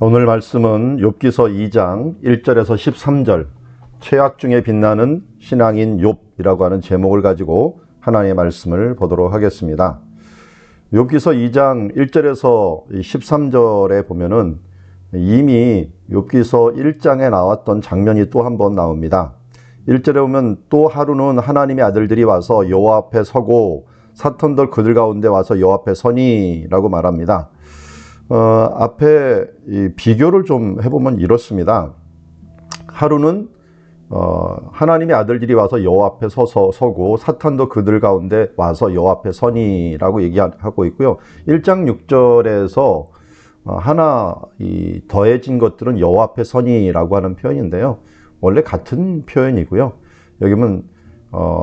오늘 말씀은 욥기서 2장 1절에서 13절 최악 중에 빛나는 신앙인 욥이라고 하는 제목을 가지고 하나님의 말씀을 보도록 하겠습니다. 욥기서 2장 1절에서 13절에 보면은 이미 욥기서 1장에 나왔던 장면이 또 한 번 나옵니다. 1절에 보면 또 하루는 하나님의 아들들이 와서 여호와 앞에 서고 사탄들 그들 가운데 와서 여호와 앞에 서니라고 말합니다. 앞에 이 비교를 좀 해보면 이렇습니다. 하루는 하나님의 아들들이 와서 여호와 앞에 서고 사탄도 그들 가운데 와서 여호와 앞에 서니라고 얘기하고 있고요. 1장 6절에서 하나 더해진 것들은 여호와 앞에 서니라고 하는 표현인데요. 원래 같은 표현이고요. 여기 보면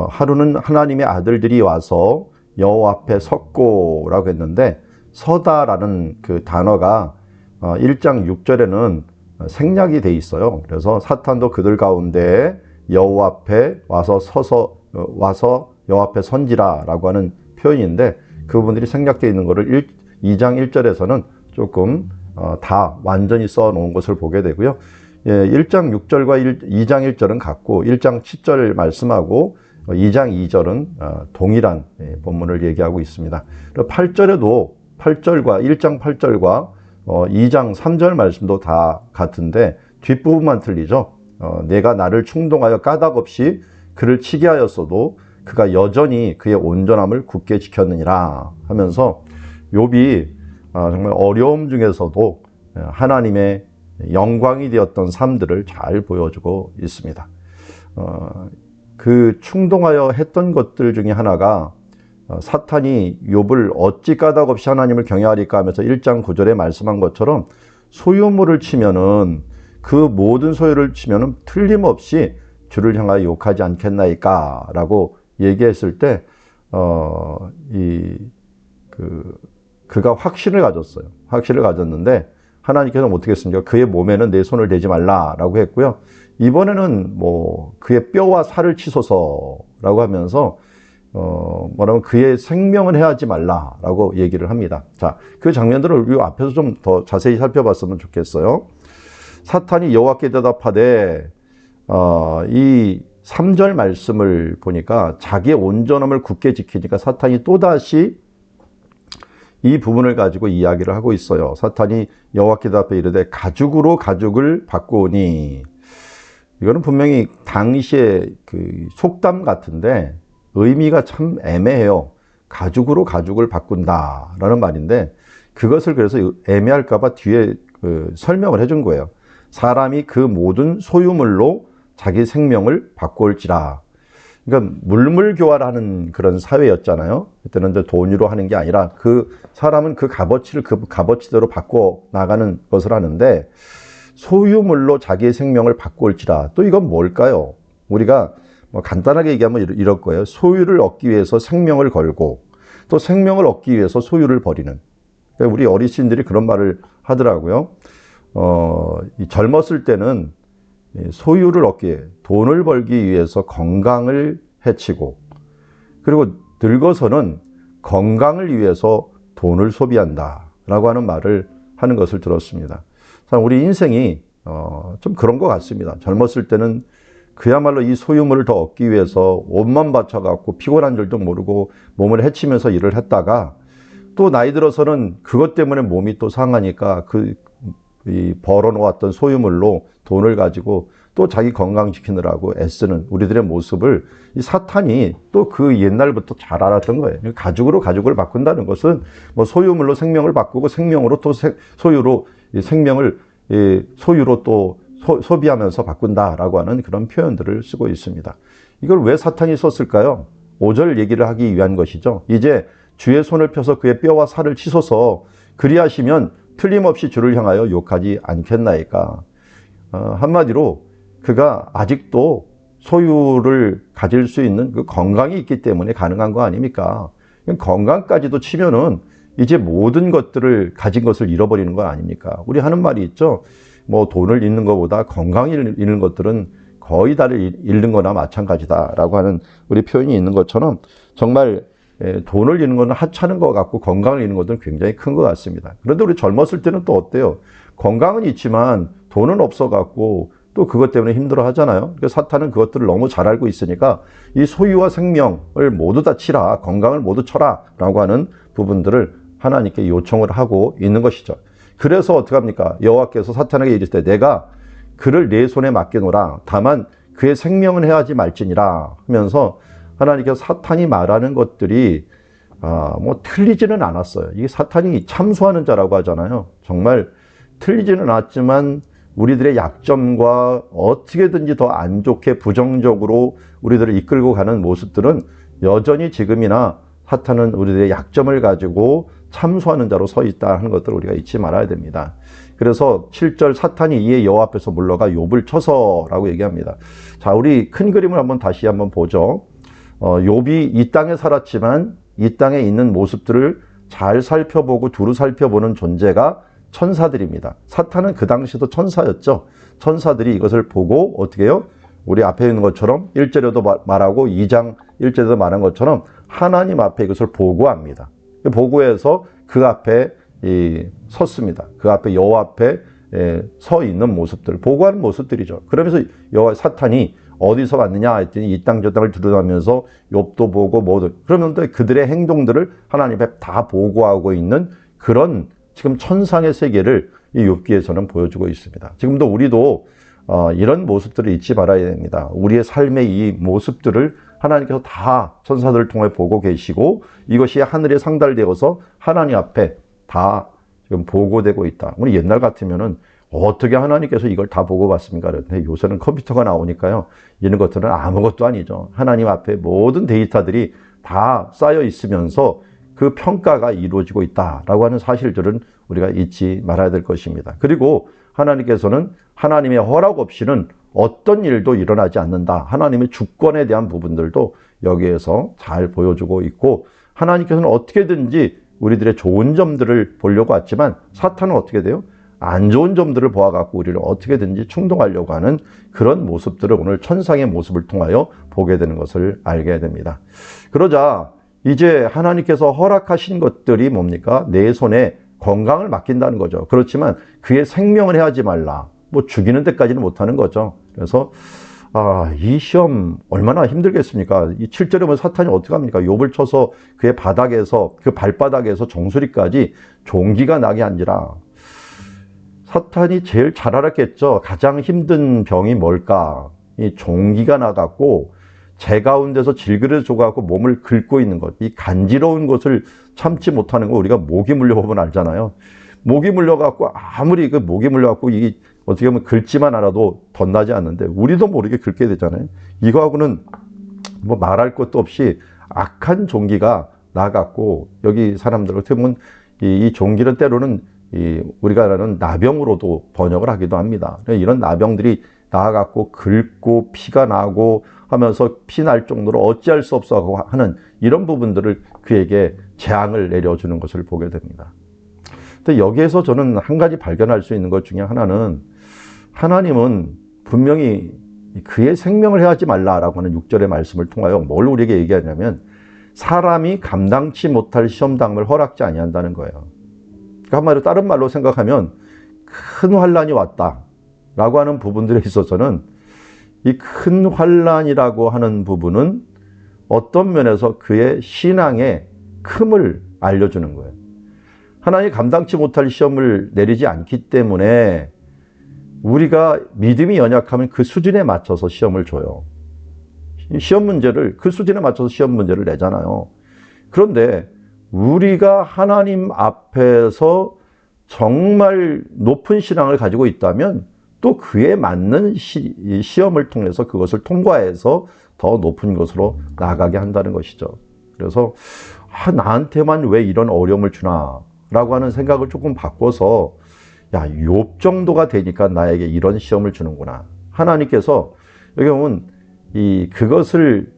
하루는 하나님의 아들들이 와서 여호와 앞에 섰고라고 했는데 서다라는 그 단어가 1장 6절에는 생략이 돼 있어요. 그래서 사탄도 그들 가운데 여호와 앞에 와서 여호와 앞에 선지라라고 하는 표현인데 그분들이 생략되어 있는 것을 2장 1절에서는 조금 다 완전히 써 놓은 것을 보게 되고요. 1장 6절과 2장 1절은 같고 1장 7절 말씀하고 2장 2절은 동일한 본문을 얘기하고 있습니다. 8절에도 8절과 1장 8절과 2장 3절 말씀도 다 같은데 뒷부분만 틀리죠. 내가 나를 충동하여 까닭없이 그를 치게 하였어도 그가 여전히 그의 온전함을 굳게 지켰느니라 하면서 욥이 정말 어려움 중에서도 하나님의 영광이 되었던 삶들을 잘 보여주고 있습니다. 그 충동하여 했던 것들 중에 하나가 사탄이 욥을 어찌 까닭없이 하나님을 경외하리까 하면서 1장 9절에 말씀한 것처럼 소유물을 치면은 그 모든 소유를 치면은 틀림없이 주를 향하여 욕하지 않겠나이까 라고 얘기했을 때 그가 확신을 가졌어요. 확신을 가졌는데 하나님께서는 어떻게 했습니까? 그의 몸에는 내 손을 대지 말라라고 했고요. 이번에는 그의 뼈와 살을 치소서라고 하면서 뭐라면 그의 생명을 해하지 말라라고 얘기를 합니다. 자, 그 장면들을 이 앞에서 좀 더 자세히 살펴봤으면 좋겠어요. 사탄이 여호와께 대답하되 이 3절 말씀을 보니까 자기의 온전함을 굳게 지키니까 사탄이 또다시 이 부분을 가지고 이야기를 하고 있어요. 사탄이 여호와께 대답해 이르되 가죽으로 가죽을 바꾸니, 이거는 분명히 당시의 그 속담 같은데 의미가 참 애매해요. 가죽으로 가죽을 바꾼다라는 말인데 그것을 그래서 애매할까 봐 뒤에 설명을 해준 거예요. 사람이 그 모든 소유물로 자기 생명을 바꿀지라. 그러니까 물물교환하는 그런 사회였잖아요. 그때는 이제 돈으로 하는 게 아니라 그 사람은 그 값어치를 그 값어치대로 바꿔 나가는 것을 하는데 소유물로 자기의 생명을 바꿀지라. 또 이건 뭘까요? 우리가 간단하게 얘기하면 이럴 거예요. 소유를 얻기 위해서 생명을 걸고 또 생명을 얻기 위해서 소유를 버리는. 그러니까 우리 어르신들이 그런 말을 하더라고요. 젊었을 때는 소유를 얻기 위해 돈을 벌기 위해서 건강을 해치고, 그리고 늙어서는 건강을 위해서 돈을 소비한다라고 하는 말을 하는 것을 들었습니다. 우리 인생이 좀 그런 것 같습니다. 젊었을 때는 그야말로 이 소유물을 더 얻기 위해서 옷만 바쳐갖고 피곤한 줄도 모르고 몸을 해치면서 일을 했다가 또 나이 들어서는 그것 때문에 몸이 또 상하니까 벌어놓았던 소유물로 돈을 가지고 또 자기 건강 지키느라고 애쓰는 우리들의 모습을 이 사탄이 또 그 옛날부터 잘 알았던 거예요. 가죽으로 가죽을 바꾼다는 것은 소유물로 생명을 바꾸고 생명으로 또 소유로 생명을 소유로 또 소비하면서 바꾼다라고 하는 그런 표현들을 쓰고 있습니다. 이걸 왜 사탄이 썼을까요? 5절 얘기를 하기 위한 것이죠. 이제 주의 손을 펴서 그의 뼈와 살을 치소서 그리하시면 틀림없이 주를 향하여 욕하지 않겠나이까. 한마디로 그가 아직도 소유를 가질 수 있는 그 건강이 있기 때문에 가능한 거 아닙니까? 건강까지도 치면은 이제 모든 것들을 가진 것을 잃어버리는 건 아닙니까? 우리 하는 말이 있죠. 돈을 잃는 것보다 건강을 잃는 것들은 거의 다를 잃는 거나 마찬가지다라고 하는 우리 표현이 있는 것처럼 정말 돈을 잃는 것은 하찮은 것 같고 건강을 잃는 것은 굉장히 큰 것 같습니다. 그런데 우리 젊었을 때는 또 어때요? 건강은 있지만 돈은 없어갖고 또 그것 때문에 힘들어 하잖아요. 그래서 사탄은 그것들을 너무 잘 알고 있으니까 이 소유와 생명을 모두 다 치라, 건강을 모두 쳐라 라고 하는 부분들을 하나님께 요청을 하고 있는 것이죠. 그래서 어떻게 합니까? 여호와께서 사탄에게 이르시되 내가 그를 내 손에 맡겨놓으라. 다만 그의 생명은 해하지 말지니라 하면서 하나님께서 사탄이 말하는 것들이 뭐 틀리지는 않았어요. 이게 사탄이 참소하는 자라고 하잖아요. 정말 틀리지는 않았지만 우리들의 약점과 어떻게든지 더 안 좋게 부정적으로 우리들을 이끌고 가는 모습들은 여전히 지금이나 사탄은 우리들의 약점을 가지고 참소하는 자로 서 있다 하는 것들을 우리가 잊지 말아야 됩니다. 그래서 7절 사탄이 이에 여호와 앞에서 물러가 욥을 쳐서라고 얘기합니다. 자, 우리 큰 그림을 다시 한번 보죠. 욥이 이 땅에 살았지만 이 땅에 있는 모습들을 잘 살펴보고 두루 살펴보는 존재가 천사들입니다. 사탄은 그 당시도 천사였죠. 천사들이 이것을 보고 어떻게 해요? 우리 앞에 있는 것처럼 1절에도 말하고 2장 1절에도 말한 것처럼 하나님 앞에 이것을 보고합니다. 보고해서 그 앞에 섰습니다. 그 앞에 여호와 앞에 서 있는 모습들, 보고하는 모습들이죠. 그러면서 사탄이 어디서 왔느냐 했더니 이 땅 저 땅을 들여다면서 욥도 보고 모두 그러면 또 그들의 행동들을 하나님 앞에 다 보고하고 있는 그런 지금 천상의 세계를 이 욥기에서는 보여주고 있습니다. 지금도 우리도 이런 모습들을 잊지 말아야 됩니다. 우리의 삶의 이 모습들을 하나님께서 다 천사들을 통해 보고 계시고 이것이 하늘에 상달되어서 하나님 앞에 다 지금 보고되고 있다. 우리 옛날 같으면은 어떻게 하나님께서 이걸 다 보고 봤습니까? 그런데 요새는 컴퓨터가 나오니까요. 이런 것들은 아무것도 아니죠. 하나님 앞에 모든 데이터들이 다 쌓여 있으면서 그 평가가 이루어지고 있다라고 하는 사실들은 우리가 잊지 말아야 될 것입니다. 그리고 하나님께서는 하나님의 허락 없이는 어떤 일도 일어나지 않는다. 하나님의 주권에 대한 부분들도 여기에서 잘 보여주고 있고 하나님께서는 어떻게든지 우리들의 좋은 점들을 보려고 했지만 사탄은 어떻게 돼요? 안 좋은 점들을 보아갖고 우리를 어떻게든지 충동하려고 하는 그런 모습들을 오늘 천상의 모습을 통하여 보게 되는 것을 알게 됩니다. 그러자 이제 하나님께서 허락하신 것들이 뭡니까? 내 손에 건강을 맡긴다는 거죠. 그렇지만 그의 생명을 해하지 말라. 뭐 죽이는 데까지는 못하는 거죠. 그래서 이 시험 얼마나 힘들겠습니까? 이 7절에 보면 사탄이 어떻게 합니까? 욥을 쳐서 그의 바닥에서 그 발바닥에서 정수리까지 종기가 나게 한지라. 사탄이 제일 잘 알았겠죠. 가장 힘든 병이 뭘까? 이 종기가 나갖고 제 가운데서 질그릇 줘갖고 몸을 긁고 있는 것. 이 간지러운 것을 참지 못하는 거 우리가 모기 물려보면 알잖아요. 모기 물려갖고 아무리 그 모기 물려갖고 이게 어떻게 보면 긁지만 않아도 덧나지 않는데 우리도 모르게 긁게 되잖아요. 이거하고는 뭐 말할 것도 없이 악한 종기가 나갖고 여기 사람들 어떻게 보면 이 종기는 때로는 우리가 아는 나병으로도 번역을 하기도 합니다. 이런 나병들이 나아갖고 긁고 피가 나고 하면서 피 날 정도로 어찌할 수 없어 하는 이런 부분들을 그에게 재앙을 내려주는 것을 보게 됩니다. 근데 여기에서 저는 한 가지 발견할 수 있는 것 중에 하나는 하나님은 분명히 그의 생명을 해하지 말라라고 하는 6절의 말씀을 통하여 뭘 우리에게 얘기하냐면 사람이 감당치 못할 시험당을 허락지 아니한다는 거예요. 그러니까 한마디로 다른 말로 생각하면 큰 환난이 왔다라고 하는 부분들에 있어서는 이 큰 환난이라고 하는 부분은 어떤 면에서 그의 신앙의 큼을 알려주는 거예요. 하나님이 감당치 못할 시험을 내리지 않기 때문에 우리가 믿음이 연약하면 그 수준에 맞춰서 시험을 줘요. 시험 문제를 그 수준에 맞춰서 시험 문제를 내잖아요. 그런데 우리가 하나님 앞에서 정말 높은 신앙을 가지고 있다면 또 그에 맞는 시험을 통해서 그것을 통과해서 더 높은 것으로 나아가게 한다는 것이죠. 그래서 나한테만 왜 이런 어려움을 주나 라고 하는 생각을 조금 바꿔서 욥 정도가 되니까 나에게 이런 시험을 주는구나. 하나님께서 여기 보면 그것을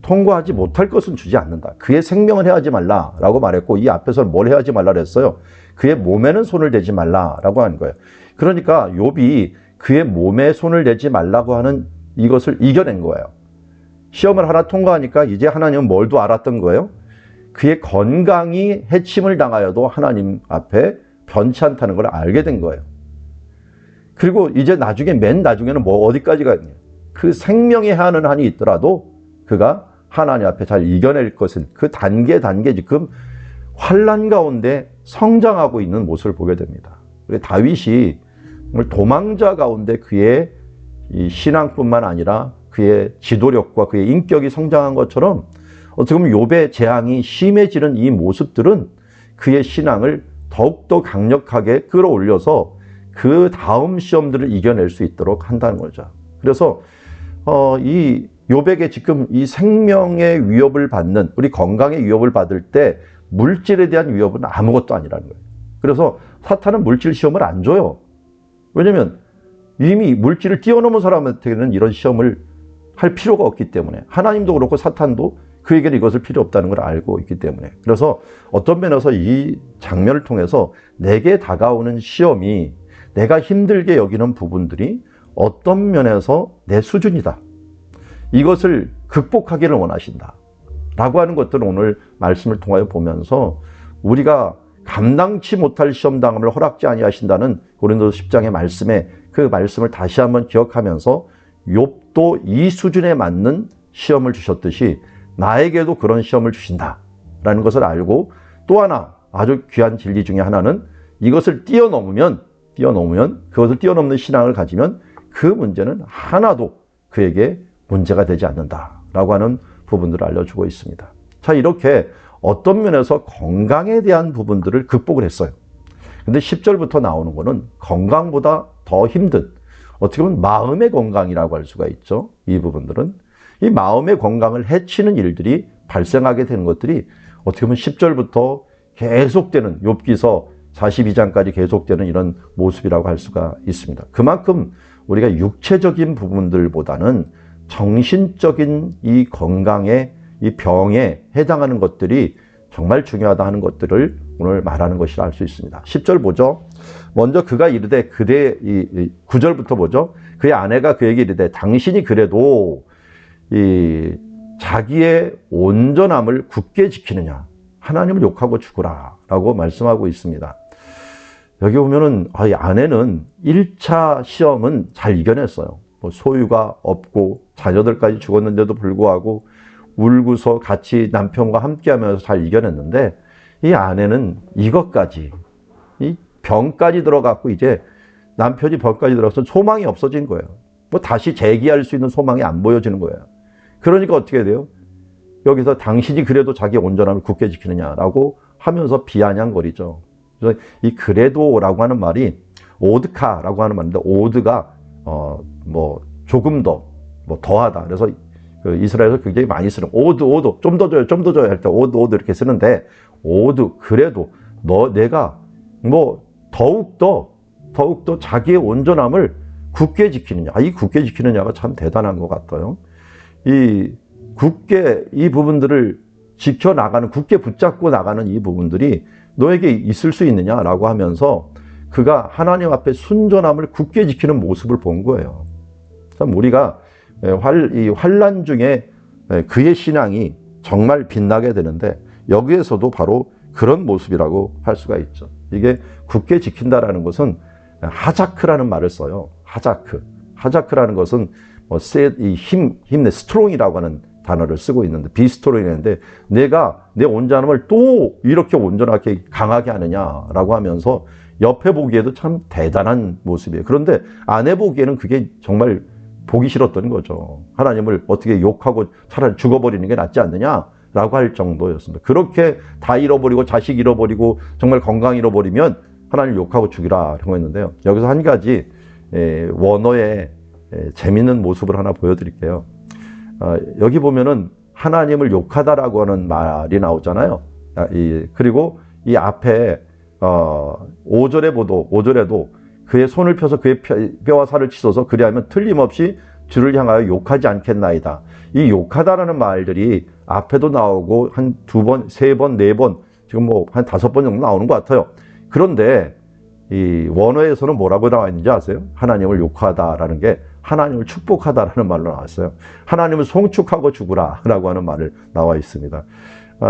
통과하지 못할 것은 주지 않는다. 그의 생명을 해하지 말라라고 말했고 이 앞에서는 뭘 해하지 말라 그랬어요? 그의 몸에는 손을 대지 말라라고 하는 거예요. 그러니까 욥이 그의 몸에 손을 대지 말라고 하는 이것을 이겨낸 거예요. 시험을 하나 통과하니까 이제 하나님은 뭘 더 알았던 거예요? 그의 건강이 해침을 당하여도 하나님 앞에 변치 않다는 걸 알게 된 거예요. 그리고 이제 나중에 맨 나중에는 뭐 어디까지 가냐? 그 생명에 하는 한이 있더라도 그가 하나님 앞에 잘 이겨낼 것은 그 단계 지금 환난 가운데 성장하고 있는 모습을 보게 됩니다. 다윗이 도망자 가운데 그의 이 신앙뿐만 아니라 그의 지도력과 그의 인격이 성장한 것처럼 어떻게 보면 욥의 재앙이 심해지는 이 모습들은 그의 신앙을 더욱더 강력하게 끌어올려서 그 다음 시험들을 이겨낼 수 있도록 한다는 거죠. 그래서 이 욥에게 지금 이 생명의 위협을 받는, 우리 건강의 위협을 받을 때 물질에 대한 위협은 아무것도 아니라는 거예요. 그래서 사탄은 물질 시험을 안 줘요. 왜냐면 이미 물질을 뛰어넘은 사람한테는 이런 시험을 할 필요가 없기 때문에, 하나님도 그렇고 사탄도 그에게는 이것을 필요 없다는 걸 알고 있기 때문에. 그래서 어떤 면에서 이 장면을 통해서 내게 다가오는 시험이 내가 힘들게 여기는 부분들이 어떤 면에서 내 수준이다, 이것을 극복하기를 원하신다 라고 하는 것들을 오늘 말씀을 통하여 보면서 우리가 감당치 못할 시험당함을 허락지 아니하신다는 고린도서 10장의 말씀에 그 말씀을 다시 한번 기억하면서 욥도 이 수준에 맞는 시험을 주셨듯이 나에게도 그런 시험을 주신다라는 것을 알고, 또 하나 아주 귀한 진리 중에 하나는 이것을 뛰어넘으면 그것을 뛰어넘는 신앙을 가지면 그 문제는 하나도 그에게 문제가 되지 않는다라고 하는 부분들을 알려주고 있습니다. 자, 이렇게 어떤 면에서 건강에 대한 부분들을 극복을 했어요. 근데 10절부터 나오는 거는 건강보다 더 힘든, 어떻게 보면 마음의 건강이라고 할 수가 있죠. 이 부분들은 이 마음의 건강을 해치는 일들이 발생하게 되는 것들이 어떻게 보면 10절부터 계속되는, 욥기서 42장까지 계속되는 이런 모습이라고 할 수가 있습니다. 그만큼 우리가 육체적인 부분들보다는 정신적인 이 건강의 이 병에 해당하는 것들이 정말 중요하다 하는 것들을 오늘 말하는 것이라 할 수 있습니다. 10절 보죠. 먼저 그가 이르되, 그대, 9절부터 보죠. 그의 아내가 그에게 이르되 당신이 그래도 이 자기의 온전함을 굳게 지키느냐, 하나님을 욕하고 죽으라 라고 말씀하고 있습니다. 여기 보면은 이 아내는 1차 시험은 잘 이겨냈어요. 뭐 소유가 없고 자녀들까지 죽었는데도 불구하고 울고서 같이 남편과 함께 하면서 잘 이겨냈는데, 이 아내는 이것까지, 이 병까지 들어갔고 이제 남편이 병까지 들어가서 소망이 없어진 거예요. 뭐 다시 재기할 수 있는 소망이 안 보여지는 거예요. 그러니까 어떻게 돼요? 여기서 당신이 그래도 자기 온전함을 굳게 지키느냐라고 하면서 비아냥거리죠. 그래서 이 그래도라고 하는 말이 오드카라고 하는 말인데, 오드가 뭐 조금 더, 뭐 더하다. 그래서 그 이스라엘에서 굉장히 많이 쓰는 오드 좀 더 줘요 할 때 오드 이렇게 쓰는데, 오드 그래도 내가 뭐 더욱더 자기의 온전함을 굳게 지키느냐, 이 굳게 지키느냐가 참 대단한 것 같아요. 이 굳게 이 부분들을 지켜나가는, 굳게 붙잡고 나가는 이 부분들이 너에게 있을 수 있느냐라고 하면서 그가 하나님 앞에 순전함을 굳게 지키는 모습을 본 거예요. 참 우리가 이 환난 중에 그의 신앙이 정말 빛나게 되는데, 여기에서도 바로 그런 모습이라고 할 수가 있죠. 이게 굳게 지킨다라는 것은 하자크라는 말을 써요. 하자크라는 것은 스트롱이라고 하는 단어를 쓰고 있는데, 비스트롱이라는데, 내가 내 온전함을 또 이렇게 온전하게 강하게 하느냐라고 하면서 옆에 보기에도 참 대단한 모습이에요. 그런데 아내 보기에는 그게 정말 보기 싫었던 거죠. 하나님을 어떻게 욕하고 차라리 죽어버리는 게 낫지 않느냐라고 할 정도였습니다. 그렇게 다 잃어버리고 자식 잃어버리고 정말 건강 잃어버리면 하나님을 욕하고 죽이라 이런 거였는데요. 여기서 한 가지 원어의 재밌는 모습을 하나 보여드릴게요. 여기 보면은 하나님을 욕하다라고 하는 말이 나오잖아요. 그리고 이 앞에 5절에도 그의 손을 펴서 그의 뼈와 살을 찢어서 그리하면 틀림없이 주를 향하여 욕하지 않겠나이다. 이 욕하다라는 말들이 앞에도 나오고 한 2번, 3번, 4번, 지금 뭐 한 5번 정도 나오는 것 같아요. 그런데 이 원어에서는 뭐라고 나와 있는지 아세요? 하나님을 욕하다라는 게 하나님을 축복하다라는 말로 나왔어요. 하나님을 송축하고 죽으라라고 하는 말을 나와 있습니다.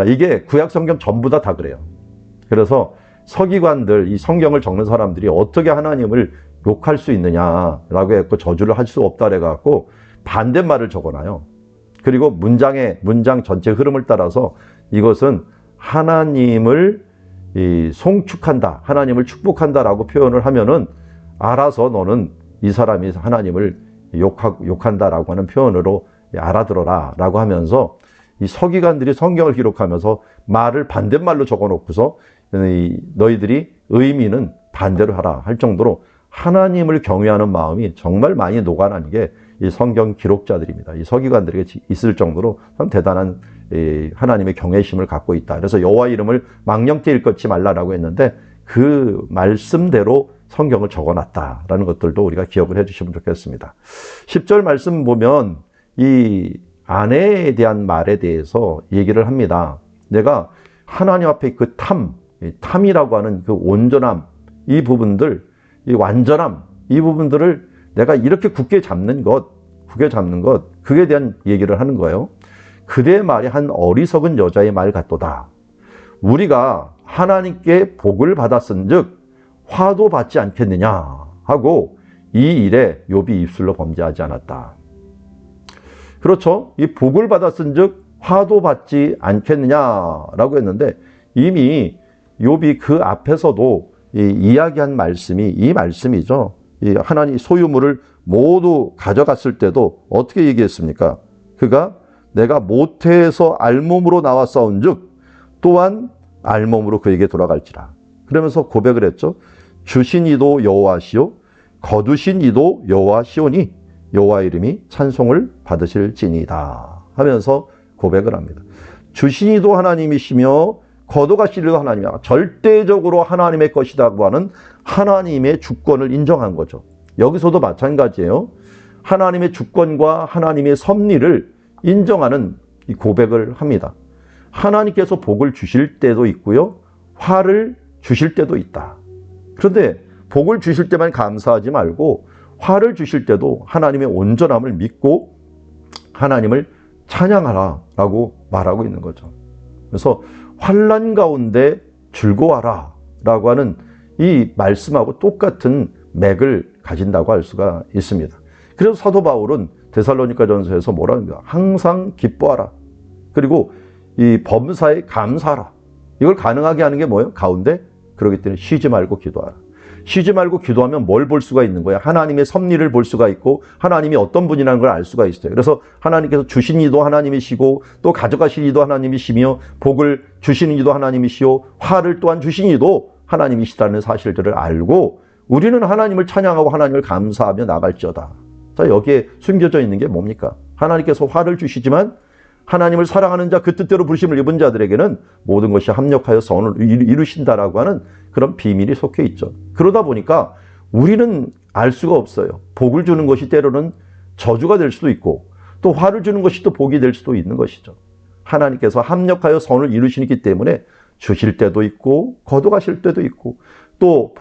이게 구약 성경 전부 다 그래요. 그래서 서기관들, 이 성경을 적는 사람들이 어떻게 하나님을 욕할 수 있느냐라고 했고 저주를 할 수 없다 그래갖고 반대말을 적어놔요. 그리고 문장 전체 흐름을 따라서 이것은 하나님을 송축한다, 하나님을 축복한다라고 표현을 하면은 알아서 너는 이 사람이 하나님을 욕한다라고 하는 표현으로 알아들어라 라고 하면서 이 서기관들이 성경을 기록하면서 말을 반대말로 적어놓고서 너희들이 의미는 반대로 하라 할 정도로 하나님을 경외하는 마음이 정말 많이 녹아나는 게 이 성경 기록자들입니다. 이 서기관들에게 있을 정도로 참 대단한 하나님의 경외심을 갖고 있다. 그래서 여호와 이름을 망령되이 일컫지 말라라고 했는데 그 말씀대로 성경을 적어놨다라는 것들도 우리가 기억을 해주시면 좋겠습니다. 10절 말씀 보면 이 아내에 대한 말에 대해서 얘기를 합니다. 내가 하나님 앞에 그 탐이라고 하는 그 온전함, 이 부분들, 이 완전함, 이 부분들을 내가 이렇게 굳게 잡는 것, 그에 대한 얘기를 하는 거예요. 그대의 말이 한 어리석은 여자의 말 같도다. 우리가 하나님께 복을 받았은즉 화도 받지 않겠느냐 하고 이 일에 욥이 입술로 범죄하지 않았다. 그렇죠? 이 복을 받았은즉 화도 받지 않겠느냐라고 했는데 이미 욥이 그 앞에서도 이야기한 말씀이 이 말씀이죠. 이 하나님 소유물을 모두 가져갔을 때도 어떻게 얘기했습니까? 그가 내가 모태에서 알몸으로 나왔사온즉 또한 알몸으로 그에게 돌아갈지라. 그러면서 고백을 했죠. 주신 이도 여호와시요 거두신 이도 여호와시오니 여호와 이름이 찬송을 받으실지니이다 하면서 고백을 합니다. 주신 이도 하나님이시며 거둬가실 이도 하나님이야. 절대적으로 하나님의 것이라고 하는 하나님의 주권을 인정한 거죠. 여기서도 마찬가지예요. 하나님의 주권과 하나님의 섭리를 인정하는 이 고백을 합니다. 하나님께서 복을 주실 때도 있고요. 화를 주실 때도 있다. 그런데 복을 주실 때만 감사하지 말고 화를 주실 때도 하나님의 온전함을 믿고 하나님을 찬양하라라고 말하고 있는 거죠. 그래서 환난 가운데 즐거워하라라고 하는 이 말씀하고 똑같은 맥을 가진다고 할 수가 있습니다. 그래서 사도 바울은 데살로니가전서에서 뭐라 합니까? 항상 기뻐하라. 그리고 이 범사에 감사하라. 이걸 가능하게 하는 게 뭐예요? 가운데 그러기 때문에 쉬지 말고 기도하라. 쉬지 말고 기도하면 뭘 볼 수가 있는 거예요? 하나님의 섭리를 볼 수가 있고 하나님이 어떤 분이라는 걸 알 수가 있어요. 그래서 하나님께서 주신 이도 하나님이시고 또 가져가신 이도 하나님이시며 복을 주시는 이도 하나님이시오 화를 또한 주신 이도 하나님이시다는 사실들을 알고 우리는 하나님을 찬양하고 하나님을 감사하며 나갈지어다. 자, 여기에 숨겨져 있는 게 뭡니까? 하나님께서 화를 주시지만 하나님을 사랑하는 자, 그 뜻대로 부르심을 입은 자들에게는 모든 것이 합력하여 선을 이루신다라고 하는 그런 비밀이 속해 있죠. 그러다 보니까 우리는 알 수가 없어요. 복을 주는 것이 때로는 저주가 될 수도 있고 또 화를 주는 것이 또 복이 될 수도 있는 것이죠. 하나님께서 합력하여 선을 이루시기 때문에 주실 때도 있고 거둬가실 때도 있고 또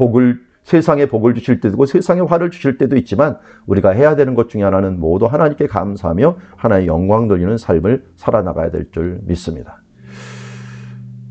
세상에 복을 주실 때도 있고 세상에 화를 주실 때도 있지만 우리가 해야 되는 것 중에 하나는 모두 하나님께 감사하며 하나님의 영광 돌리는 삶을 살아나가야 될 줄 믿습니다.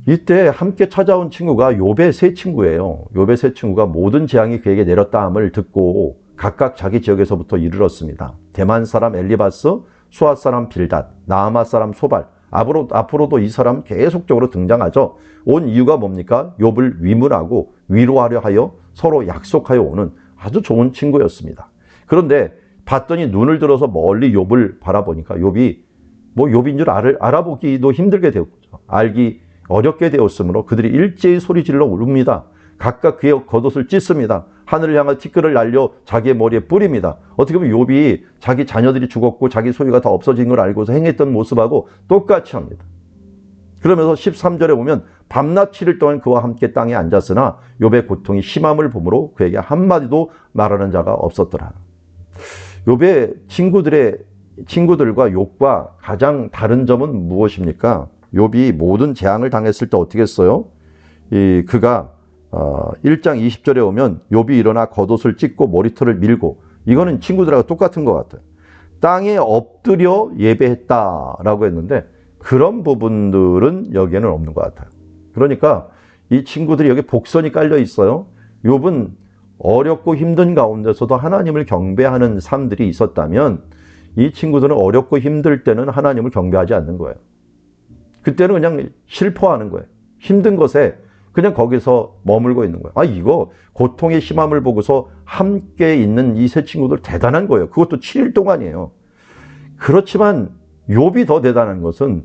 이때 함께 찾아온 친구가 욥의 세 친구예요. 욥의 세 친구가 모든 재앙이 그에게 내렸다 함을 듣고 각각 자기 지역에서부터 이르렀습니다. 대만 사람 엘리바스, 수앗 사람 빌닷, 나아마 사람 소발, 앞으로도 이 사람 계속적으로 등장하죠. 온 이유가 뭡니까? 욥을 위문하고 위로하려 하여 서로 약속하여 오는 아주 좋은 친구였습니다. 그런데 봤더니 눈을 들어서 멀리 욥을 바라보니까 욥이 욥인 줄 알아보기도 힘들게 되었죠. 알기 어렵게 되었으므로 그들이 일제히 소리질러 울릅니다. 각각 그의 겉옷을 찢습니다. 하늘을 향해 티끌을 날려 자기의 머리에 뿌립니다. 어떻게 보면 욥이 자기 자녀들이 죽었고 자기 소유가 다 없어진 걸 알고서 행했던 모습하고 똑같이 합니다. 그러면서 13절에 보면 밤낮 7일 동안 그와 함께 땅에 앉았으나 욥의 고통이 심함을 보므로 그에게 한마디도 말하는 자가 없었더라. 욥의 친구들과 욥과 가장 다른 점은 무엇입니까? 욥이 모든 재앙을 당했을 때 어떻게 했어요? 그가 1장 20절에 오면 욥이 일어나 겉옷을 찢고 머리털을 밀고 이거는 친구들하고 똑같은 것 같아요. 땅에 엎드려 예배했다라고 했는데 그런 부분들은 여기에는 없는 것 같아요. 그러니까 이 친구들이 여기 복선이 깔려 있어요. 욥은 어렵고 힘든 가운데서도 하나님을 경배하는 삶들이 있었다면 이 친구들은 어렵고 힘들 때는 하나님을 경배하지 않는 거예요. 그때는 그냥 슬퍼하는 거예요. 힘든 것에 그냥 거기서 머물고 있는 거예요. 이거 고통의 심함을 보고서 함께 있는 이 세 친구들 대단한 거예요. 그것도 7일 동안이에요. 그렇지만 욥이 더 대단한 것은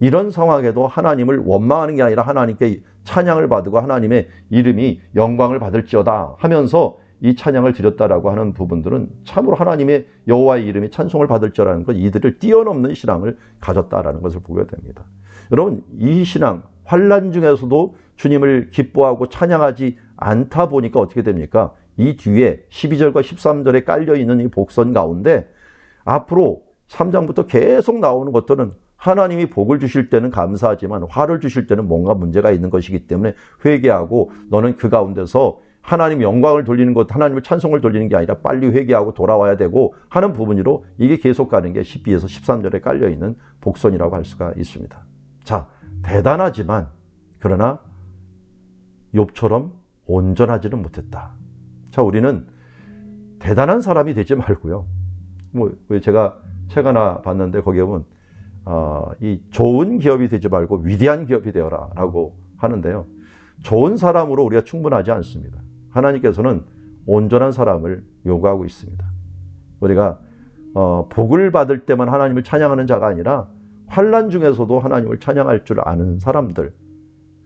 이런 상황에도 하나님을 원망하는 게 아니라 하나님께 찬양을 받고 하나님의 이름이 영광을 받을지어다 하면서 이 찬양을 드렸다라고 하는 부분들은 참으로 하나님의 여호와의 이름이 찬송을 받을지라는 것, 이들을 뛰어넘는 신앙을 가졌다라는 것을 보게 됩니다. 여러분, 이 신앙, 환난 중에서도 주님을 기뻐하고 찬양하지 않다 보니까 어떻게 됩니까? 이 뒤에 12절과 13절에 깔려있는 이 복선 가운데 앞으로 3장부터 계속 나오는 것들은 하나님이 복을 주실 때는 감사하지만 화를 주실 때는 뭔가 문제가 있는 것이기 때문에 회개하고 너는 그 가운데서 하나님 영광을 돌리는 것, 하나님을 찬송을 돌리는 게 아니라 빨리 회개하고 돌아와야 되고 하는 부분으로 이게 계속 가는 게 12에서 13절에 깔려있는 복선이라고 할 수가 있습니다. 자, 대단하지만 그러나 욥처럼 온전하지는 못했다. 자, 우리는 대단한 사람이 되지 말고요. 제가 책 하나 봤는데 거기에 보면 이 좋은 기업이 되지 말고 위대한 기업이 되어라 라고 하는데요. 좋은 사람으로 우리가 충분하지 않습니다. 하나님께서는 온전한 사람을 요구하고 있습니다. 우리가 복을 받을 때만 하나님을 찬양하는 자가 아니라 환난 중에서도 하나님을 찬양할 줄 아는 사람들.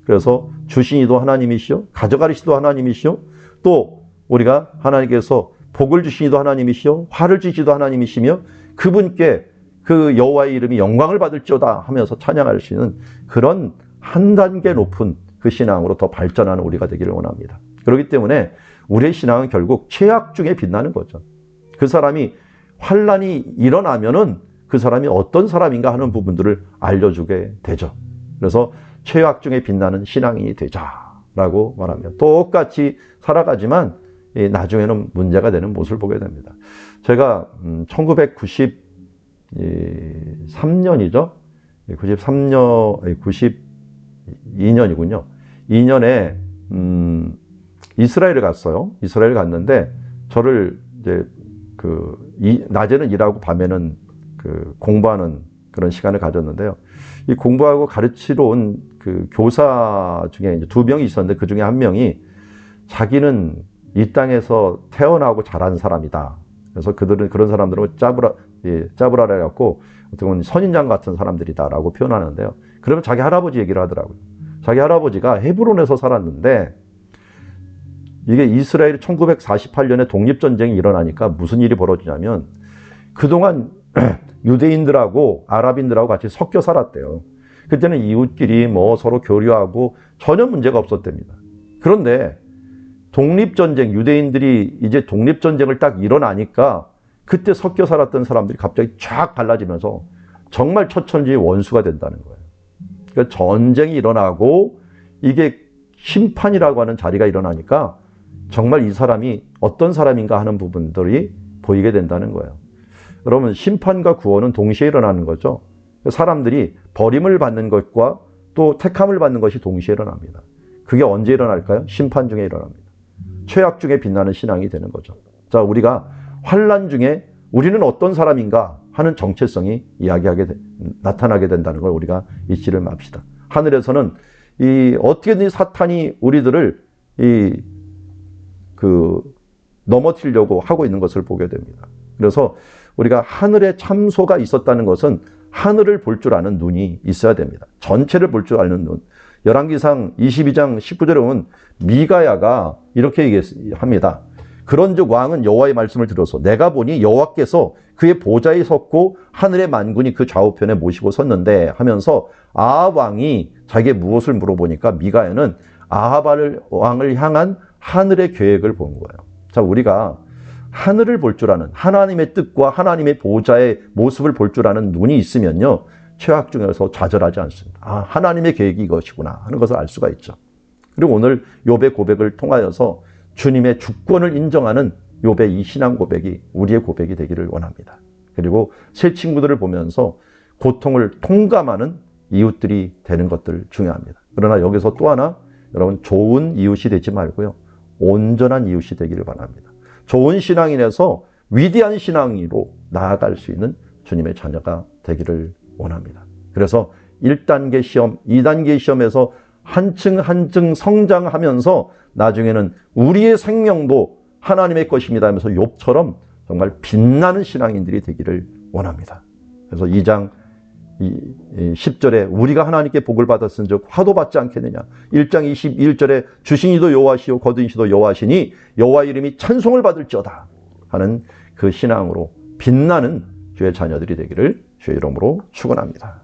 그래서 주신 이도 하나님이시오, 가져가리시도 하나님이시오, 또 우리가 하나님께서 복을 주신 이도 하나님이시오, 화를 주시도 하나님이시며 그분께 그 여호와의 이름이 영광을 받을지어다 하면서 찬양할 수 있는 그런 한 단계 높은 그 신앙으로 더 발전하는 우리가 되기를 원합니다. 그렇기 때문에 우리의 신앙은 결국 최악 중에 빛나는 거죠. 그 사람이 환난이 일어나면은 그 사람이 어떤 사람인가 하는 부분들을 알려주게 되죠. 그래서 최악 중에 빛나는 신앙인이 되자라고 말하면 똑같이 살아가지만 나중에는 문제가 되는 모습을 보게 됩니다. 제가 1993년이죠. 92년이군요. 2년에 이스라엘을 갔어요. 이스라엘 갔는데 저를 이제 낮에는 일하고 밤에는 공부하는 그런 시간을 가졌는데요. 이 공부하고 가르치러 온 그 교사 중에 이제 2명이 있었는데 그 중에 한 명이 자기는 이 땅에서 태어나고 자란 사람이다. 그래서 그런 사람들은 짜브라라 해갖고 어떻게 보면 선인장 같은 사람들이다라고 표현하는데요. 그러면 자기 할아버지 얘기를 하더라고요. 자기 할아버지가 헤브론에서 살았는데 이게 이스라엘이 1948년에 독립전쟁이 일어나니까 무슨 일이 벌어지냐면 그동안 유대인들하고 아랍인들하고 같이 섞여 살았대요. 그때는 이웃끼리 서로 교류하고 전혀 문제가 없었답니다. 그런데 독립전쟁, 유대인들이 이제 독립전쟁을 딱 일어나니까 그때 섞여 살았던 사람들이 갑자기 쫙 갈라지면서 정말 처천지의 원수가 된다는 거예요. 그러니까 전쟁이 일어나고 이게 심판이라고 하는 자리가 일어나니까 정말 이 사람이 어떤 사람인가 하는 부분들이 보이게 된다는 거예요. 여러분, 심판과 구원은 동시에 일어나는 거죠. 사람들이 버림을 받는 것과 또 택함을 받는 것이 동시에 일어납니다. 그게 언제 일어날까요? 심판 중에 일어납니다. 최악 중에 빛나는 신앙이 되는 거죠. 자, 우리가 환난 중에 우리는 어떤 사람인가 하는 정체성이 나타나게 된다는 걸 우리가 잊지를 맙시다. 하늘에서는 어떻게든 사탄이 우리들을 넘어뜨리려고 하고 있는 것을 보게 됩니다. 그래서 우리가 하늘에 참소가 있었다는 것은 하늘을 볼 줄 아는 눈이 있어야 됩니다. 전체를 볼 줄 아는 눈. 열왕기상 22장 19절에 보면 미가야가 이렇게 얘기합니다. 그런즉 왕은 여호와의 말씀을 들어서 내가 보니 여호와께서 그의 보좌에 섰고 하늘의 만군이 그 좌우편에 모시고 섰는데 하면서 아합 왕이 자기에게 무엇을 물어보니까 미가야는 아합 왕을 향한 하늘의 계획을 본 거예요. 자, 우리가 하늘을 볼 줄 아는 하나님의 뜻과 하나님의 보좌의 모습을 볼 줄 아는 눈이 있으면요, 최악 중에서 좌절하지 않습니다. 하나님의 계획이 이것이구나 하는 것을 알 수가 있죠. 그리고 오늘 욥의 고백을 통하여서 주님의 주권을 인정하는 욥의 이 신앙 고백이 우리의 고백이 되기를 원합니다. 그리고 새 친구들을 보면서 고통을 통감하는 이웃들이 되는 것들 중요합니다. 그러나 여기서 또 하나 여러분 좋은 이웃이 되지 말고요. 온전한 이웃이 되기를 바랍니다. 좋은 신앙인에서 위대한 신앙인으로 나아갈 수 있는 주님의 자녀가 되기를 원합니다. 그래서 1단계 시험, 2단계 시험에서 한층 한층 성장하면서 나중에는 우리의 생명도 하나님의 것입니다 하면서 욥처럼 정말 빛나는 신앙인들이 되기를 원합니다. 그래서 2장 10절에 우리가 하나님께 복을 받았은 즉 화도 받지 않겠느냐. 1장 21절에 주신 이도 여호와시요 거두신 이도 여호와시니 여호와 이름이 찬송을 받을지어다 하는 그 신앙으로 빛나는 주의 자녀들이 되기를 주의 이름으로 축원합니다.